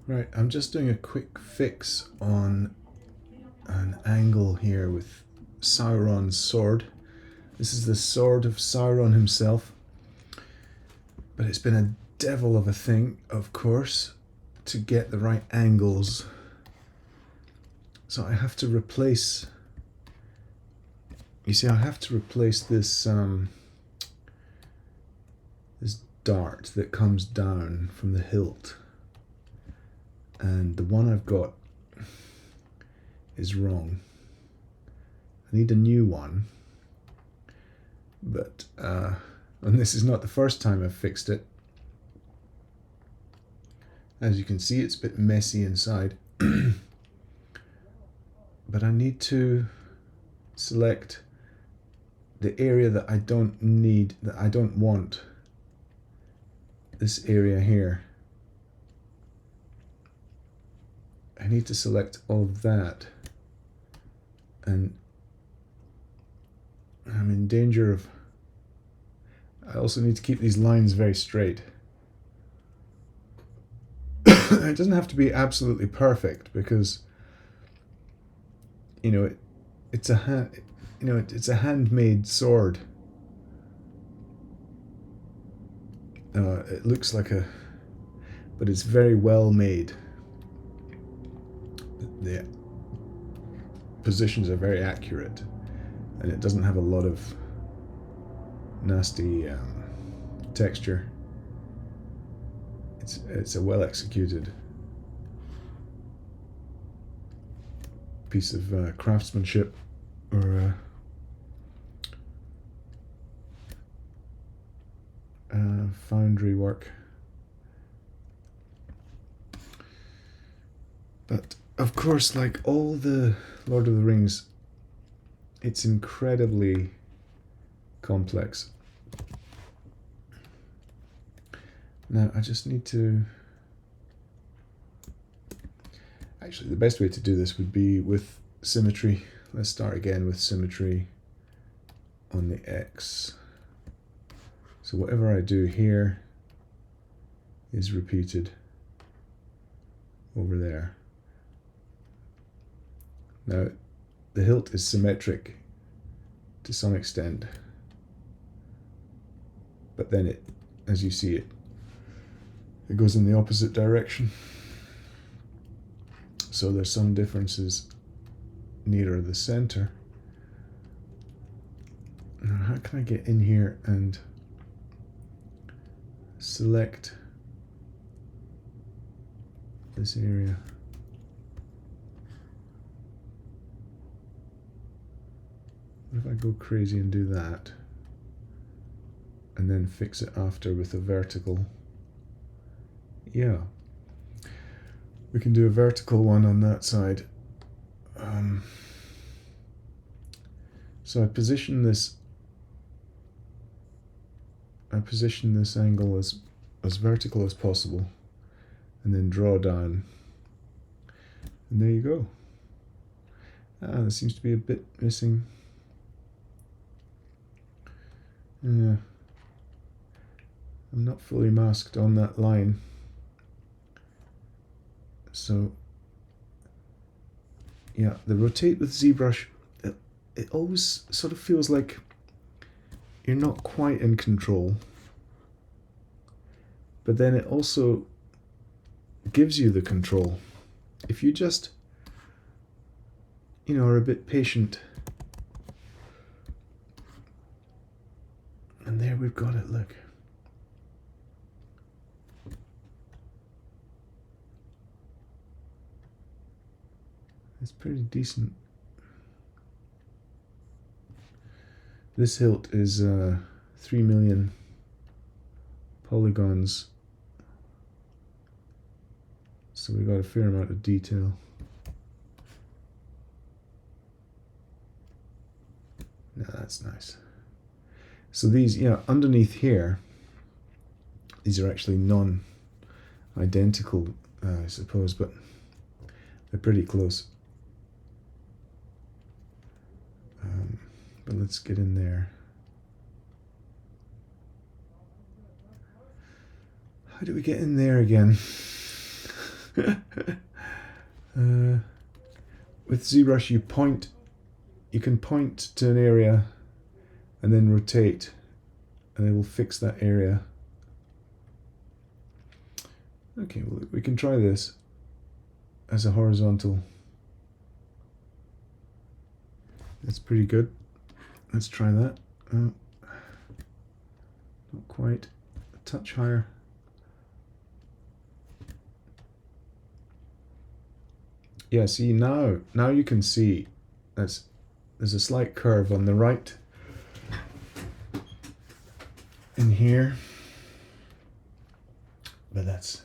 Right, I'm just doing a quick fix on an angle here with Sauron's sword. This is the Sword of Sauron himself, but it's been a devil of a thing, of course, to get the right angles. So I have to replace, you see, I have to replace this this dart that comes down from the hilt, and the one I've got is wrong. I need a new one, but and this is not the first time I've fixed it. As you can see, it's a bit messy inside. But I need to select the area that I don't need, that I don't want. This area here. I need to select all of that. And I'm in danger of... I also need to keep these lines very straight. It doesn't have to be absolutely perfect, because it's a it's a handmade sword. It looks like a, but it's very well made. The positions are very accurate, and it doesn't have a lot of nasty texture. It's a well executed piece of craftsmanship, or foundry work. But of course, like all the Lord of the Rings, it's incredibly complex. Now I just need to... Actually, the best way to do this would be with symmetry. Let's start again with symmetry on the X. So whatever I do here is repeated over there. Now, the hilt is symmetric to some extent, but then it, as you see it goes in the opposite direction. So there's some differences nearer the center. Now, how can I get in here and select this area? What if I go crazy and do that, and then fix it after with a vertical? Yeah, we can do a vertical one on that side. So I position this angle as vertical as possible, and then draw down, and there you go. There seems to be a bit missing. Yeah, I'm not fully masked on that line. So yeah, the rotate with ZBrush, it always sort of feels like you're not quite in control, but then it also gives you the control if you just are a bit patient. And there we've got it, look. It's pretty decent. This hilt is 3 million polygons, so we got a fair amount of detail. Now that's nice. So these, underneath here, these are actually non-identical, I suppose, but they're pretty close. But let's get in there. How do we get in there again? With ZBrush, you can point to an area and then rotate, and it will fix that area. Okay, well, we can try this as a horizontal. That's pretty good. Let's try that. Not quite. A touch higher. Yeah, see, now you can see there's a slight curve on the right in here, but that's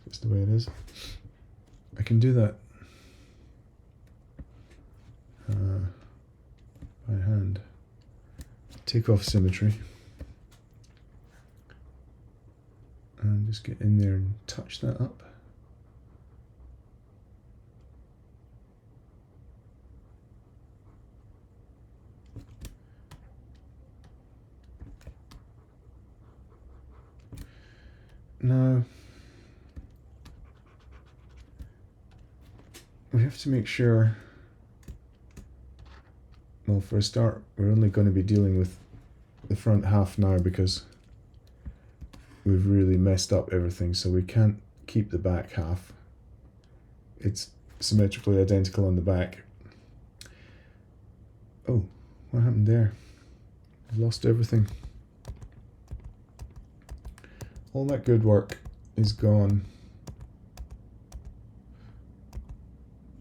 just the way it is. I can do that by hand. Take off symmetry and just get in there and touch that up. Now, we have to make sure, well, for a start, we're only going to be dealing with the front half now because we've really messed up everything, so we can't keep the back half. It's symmetrically identical on the back. Oh, what happened there? I've lost everything. All that good work is gone.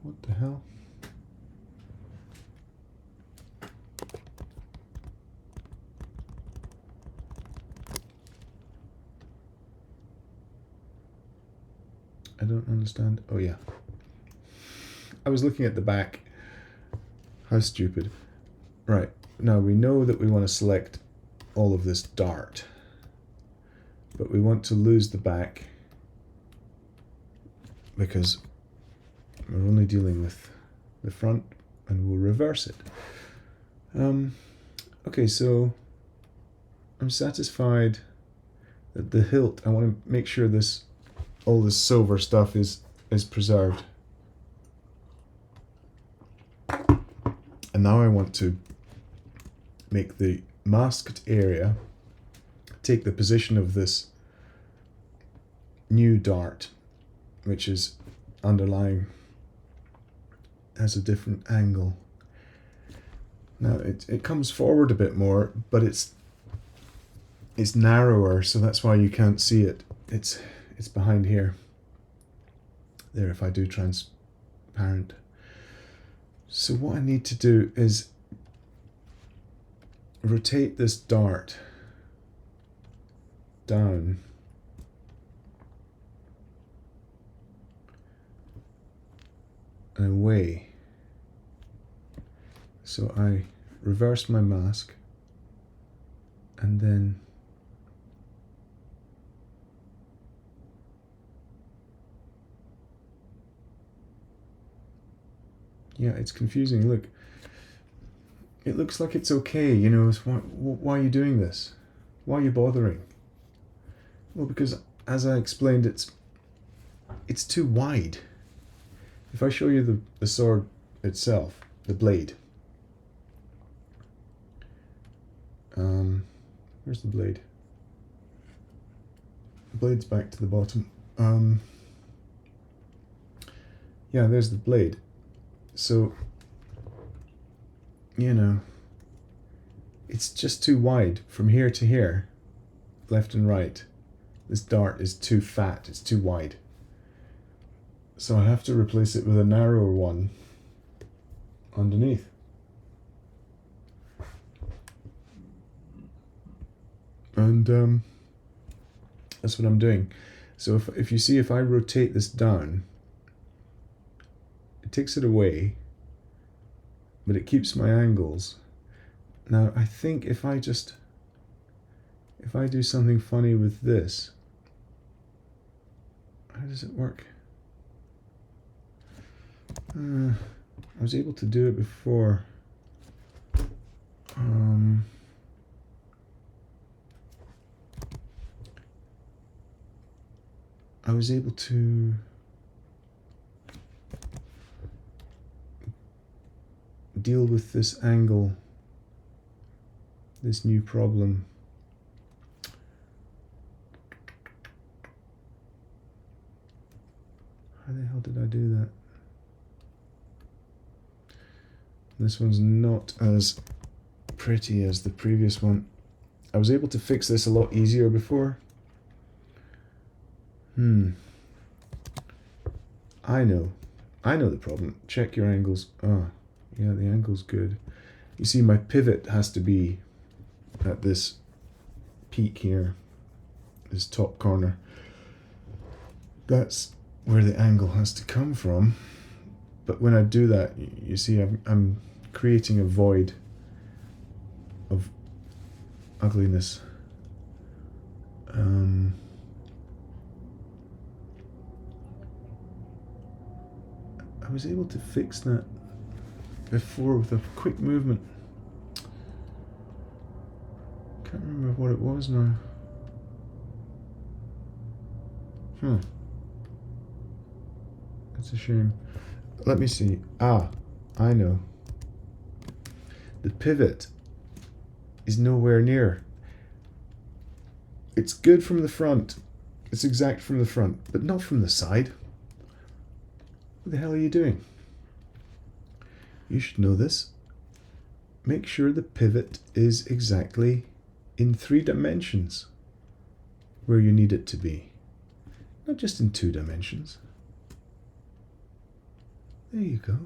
What the hell? I don't understand. Oh yeah. I was looking at the back. How stupid. Right, now we know that we want to select all of this dart, but we want to lose the back because we're only dealing with the front, and we'll reverse it. Okay, so I'm satisfied that the hilt, I want to make sure all this silver stuff is preserved. And now I want to make the masked area take the position of this new dart, which is underlying, has a different angle. Now it comes forward a bit more, but it's narrower, so that's why you can't see it. It's behind here. There, if I do transparent. So what I need to do is rotate this dart down and away. So I reverse my mask and then yeah, it's confusing. Look, it looks like it's okay, you know. Why are you doing this? Why are you bothering? Well, because as I explained, it's too wide. If I show you the sword itself, the blade. Where's the blade? The blade's back to the bottom. Yeah, there's the blade. So, you know, it's just too wide from here to here, left and right. This dart is too fat, it's too wide. So I have to replace it with a narrower one underneath. And that's what I'm doing. So if you see, if I rotate this down, it takes it away, but it keeps my angles. Now I think if I do something funny with this, how does it work? I was able to do it before. I was able to deal with this angle, this new problem. How the hell did I do that? This one's not as pretty as the previous one. I was able to fix this a lot easier before. I know the problem. Check your angles. Ah, yeah, the angle's good. You see, my pivot has to be at this peak here, this top corner. That's where the angle has to come from. But when I do that, you see, I'm creating a void of ugliness. I was able to fix that before with a quick movement. Can't remember what it was now. That's a shame. Let me see. Ah, I know. The pivot is nowhere near. It's good from the front. It's exact from the front, but not from the side. What the hell are you doing? You should know this. Make sure the pivot is exactly in 3 dimensions where you need it to be. Not just in 2 dimensions. There you go.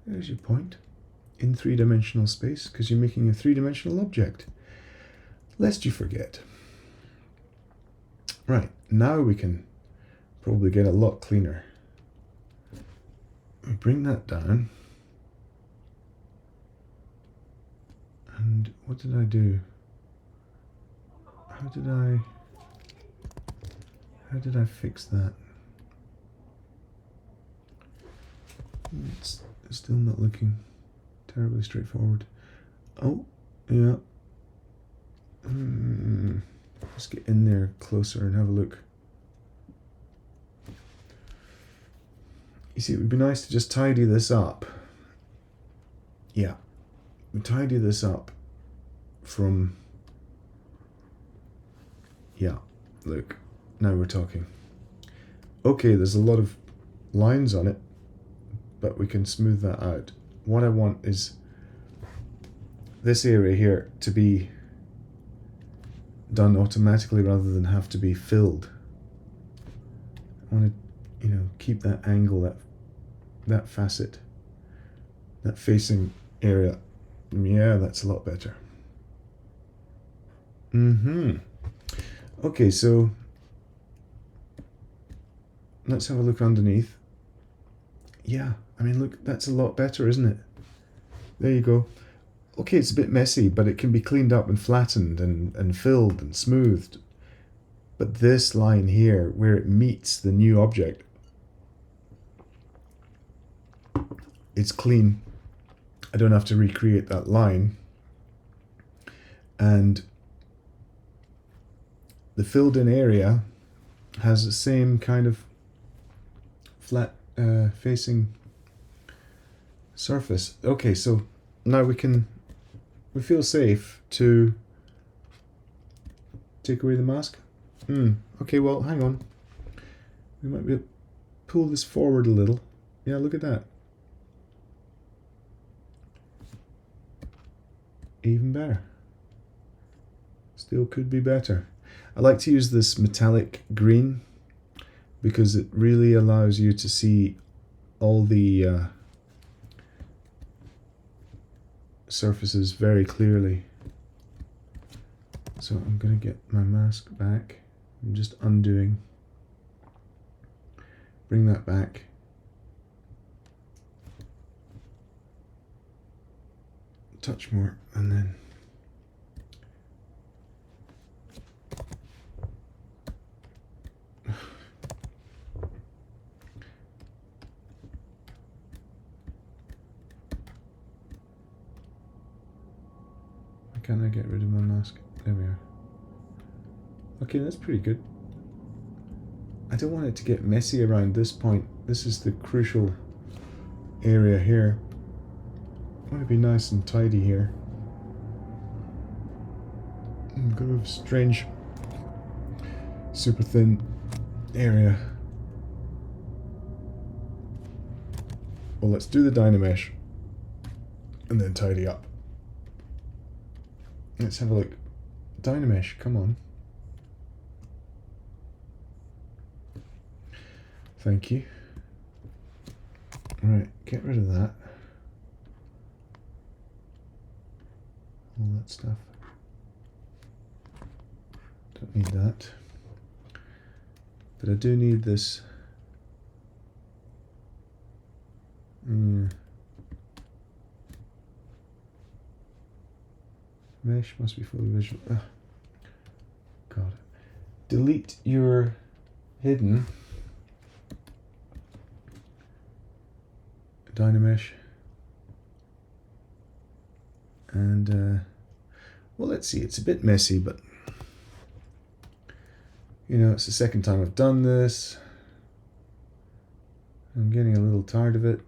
There's your point. In 3-dimensional space, because you're making a 3-dimensional object. Lest you forget. Right, now we can probably get a lot cleaner. We bring that down. And what did I do? How did I fix that? It's still not looking terribly straightforward. Oh, yeah. Let's get in there closer and have a look. You see, it would be nice to just tidy this up. Yeah. We tidy this up from... Yeah, look. Now we're talking. Okay, there's a lot of lines on it, but we can smooth that out. What I want is this area here to be done automatically rather than have to be filled. I want to, keep that angle, that facet, that facing area. Yeah, that's a lot better. Okay, so let's have a look underneath. Yeah, I mean, look, that's a lot better, isn't it? There you go. Okay, it's a bit messy, but it can be cleaned up and flattened and filled and smoothed. But this line here, where it meets the new object, it's clean. I don't have to recreate that line. And the filled in area has the same kind of flat facing surface. Okay, so now we feel safe to take away the mask. Okay, well, hang on. We might be able to pull this forward a little. Yeah, look at that. Even better. Still could be better. I like to use this metallic green because it really allows you to see all the surfaces very clearly. So I'm going to get my mask back. I'm just undoing. Bring that back. Touch more and then why can't I get rid of my mask? There we are. Okay, that's pretty good. I don't want it to get messy around this point. This is the crucial area here. I want to be nice and tidy here. I'm got a strange, super thin area. Well, let's do the Dynamesh and then tidy up. Let's have a look. Dynamesh, come on. Thank you. Alright, get rid of that. All that stuff. Don't need that. But I do need this. Mesh must be fully visual. God. Delete your hidden Dynamesh. And well, let's see, it's a bit messy, but you know, it's the second time I've done this. I'm getting a little tired of it.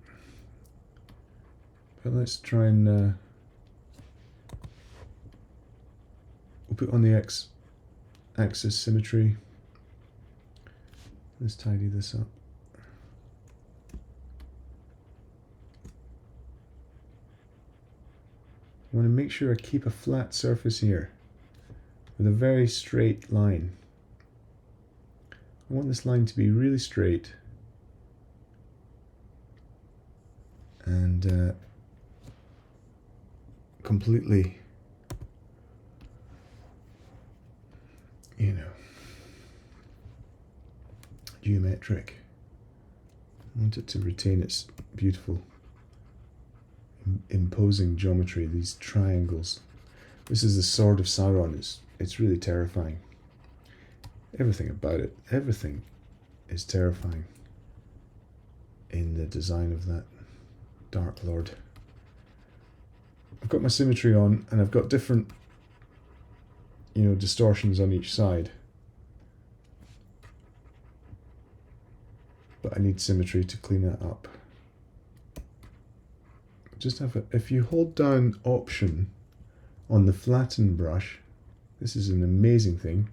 But let's try and we'll put on the x-axis symmetry. Let's tidy this up. I want to make sure I keep a flat surface here with a very straight line. I want this line to be really straight and completely, you know, geometric. I want it to retain its beautiful, imposing geometry, these triangles. This is the Sword of Sauron. It's really terrifying. Everything about it, everything is terrifying in the design of that Dark Lord. I've got my symmetry on and I've got different, you know, distortions on each side. But I need symmetry to clean that up. Just have if you hold down Option on the flatten brush, this is an amazing thing.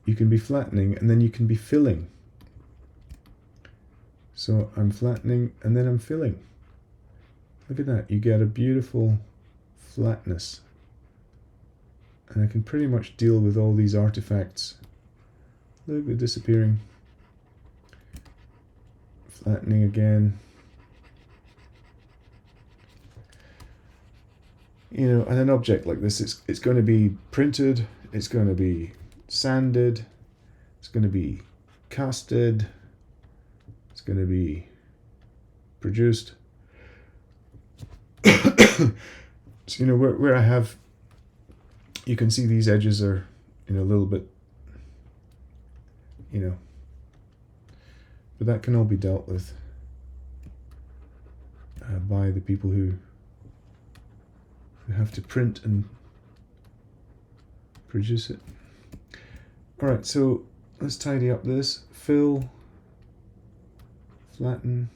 You can be flattening and then you can be filling. So I'm flattening and then I'm filling. Look at that, you get a beautiful flatness. And I can pretty much deal with all these artifacts. Look, they're disappearing. Flattening again. You know, and an object like this, it's going to be printed, it's going to be sanded, it's going to be casted, it's going to be produced. So, you know, where I have, you can see these edges are, you know, a little bit, you know, but that can all be dealt with by the people who have to print and produce it. Alright, so let's tidy up this. Fill, flatten.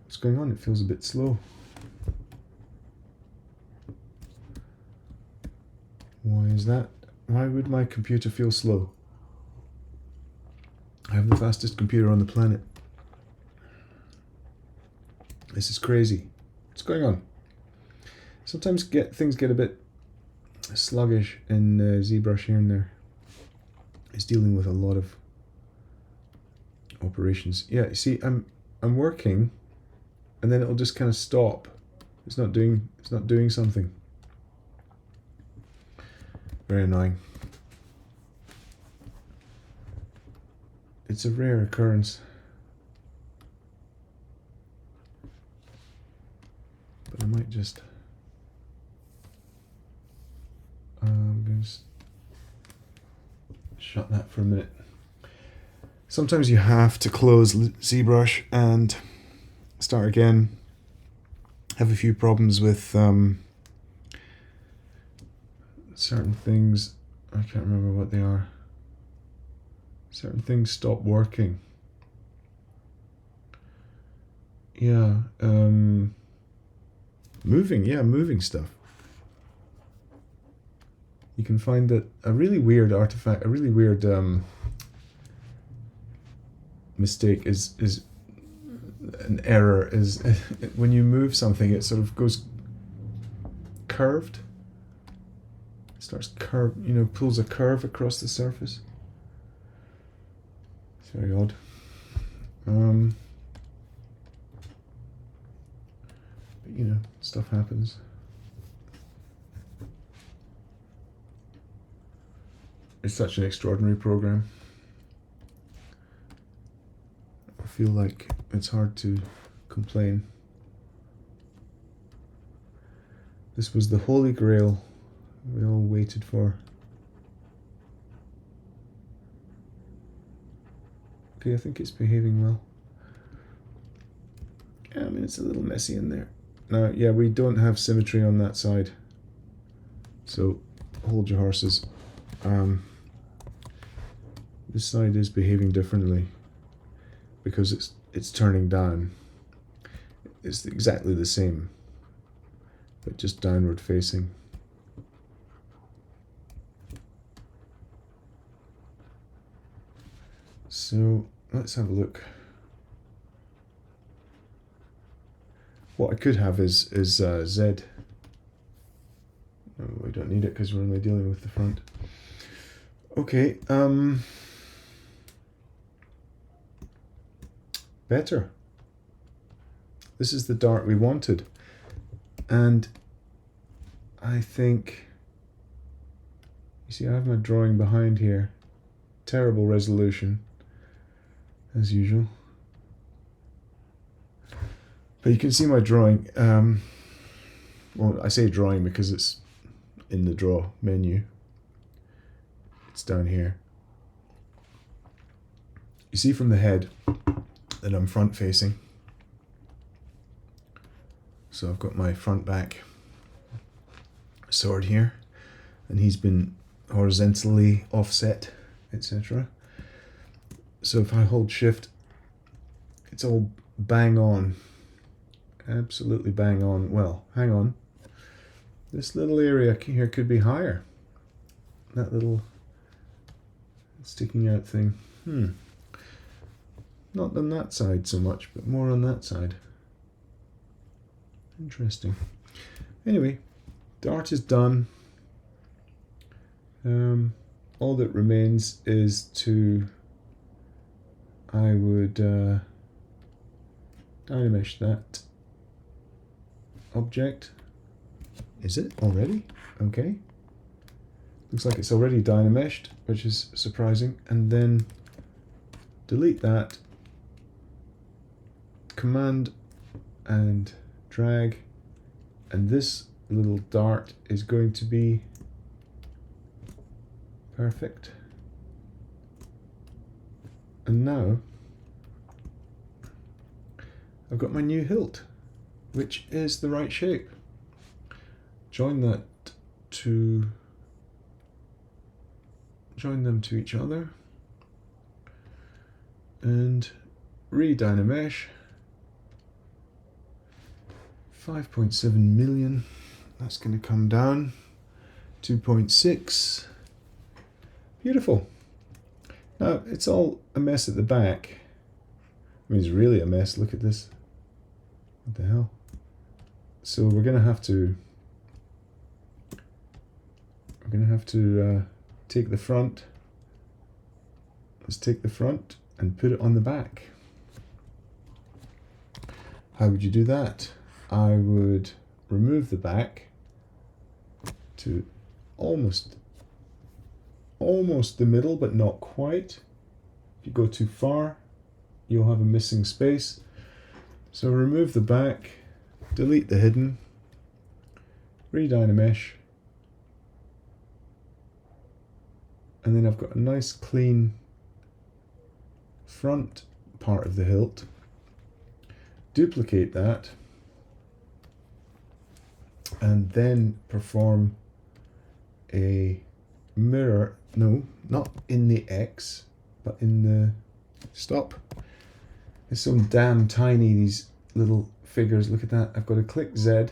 What's going on? It feels a bit slow. Why is that? Why would my computer feel slow? I have the fastest computer on the planet. This is crazy. What's going on? Sometimes things get a bit sluggish in Zbrush here and there. It's dealing with a lot of operations. Yeah, you see, I'm working, and then it'll just kind of stop. It's not doing something. Very annoying. It's a rare occurrence. But I might just I'm going to shut that for a minute. Sometimes you have to close Zbrush and start again. Have a few problems with certain things, I can't remember what they are. Certain things stop working. Yeah, moving stuff. You can find that a really weird artifact, a really weird mistake is an error is when you move something, it sort of goes curved. It starts pulls a curve across the surface. It's very odd. But stuff happens. It's such an extraordinary program. I feel like it's hard to complain. This was the Holy Grail we all waited for. Okay, I think it's behaving well. Yeah, I mean, it's a little messy in there. Now, yeah, we don't have symmetry on that side. So, hold your horses. This side is behaving differently because it's turning down. It's exactly the same, but just downward facing. So let's have a look. What I could have is Z. Oh, we don't need it because we're only dealing with the front. Okay, better. This is the dart we wanted. And I think, you see, I have my drawing behind here. Terrible resolution, as usual. But you can see my drawing. Well, I say drawing because it's in the draw menu. It's down here. You see from the head that I'm front facing. So I've got my front back sword here, and he's been horizontally offset, etc. So if I hold shift, it's all bang on. Absolutely bang on. Well, hang on. This little area here could be higher. That little sticking out thing. Not on that side so much, but more on that side. Interesting. Anyway, dart is done. All that remains is to, I would dynamesh that object. Is it already? Okay. Looks like it's already dynameshed, which is surprising. And then delete that. Command and drag. And this little dart is going to be perfect. And now I've got my new hilt, which is the right shape. Join them to each other and re-dynamesh. 5.7 million. That's going to come down. 2.6. Beautiful. Now it's all a mess at the back. I mean, it's really a mess. Look at this. What the hell? So we're going to have to take the front. Let's take the front and put it on the back. How would you do that? I would remove the back to almost the middle, but not quite. If you go too far, you'll have a missing space. So remove the back, delete the hidden, re-dynamesh, and then I've got a nice clean front part of the hilt. Duplicate that, and then perform a mirror. No, not in the X, but in the stop. It's so damn tiny, these little figures. Look at that. I've got to click Z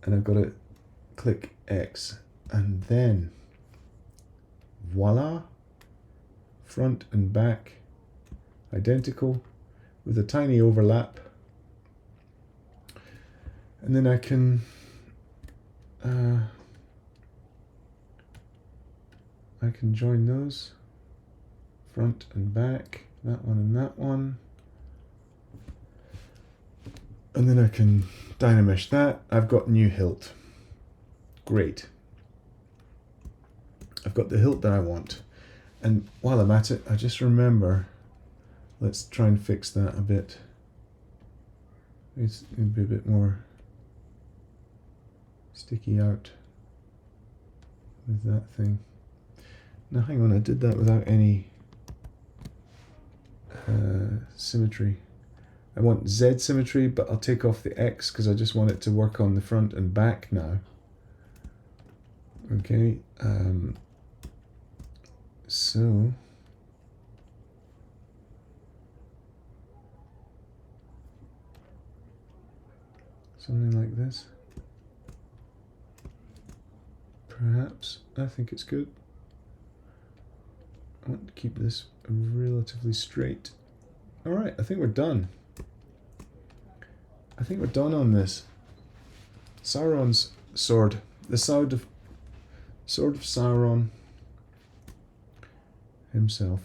and I've got to click X, and then voila, front and back identical with a tiny overlap. And then I can join those, front and back, that one and that one. And then I can dynamesh that. I've got new hilt. Great. I've got the hilt that I want. And while I'm at it, I just remember, let's try and fix that a bit. It's going to be a bit more sticky out with that thing. Now hang on, I did that without any symmetry. I want Z symmetry, but I'll take off the X because I just want it to work on the front and back now. Okay, so something like this. Perhaps. I think it's good. I want to keep this relatively straight. Alright, I think we're done. I think we're done on this. Sauron's sword. The Sword of Sauron himself.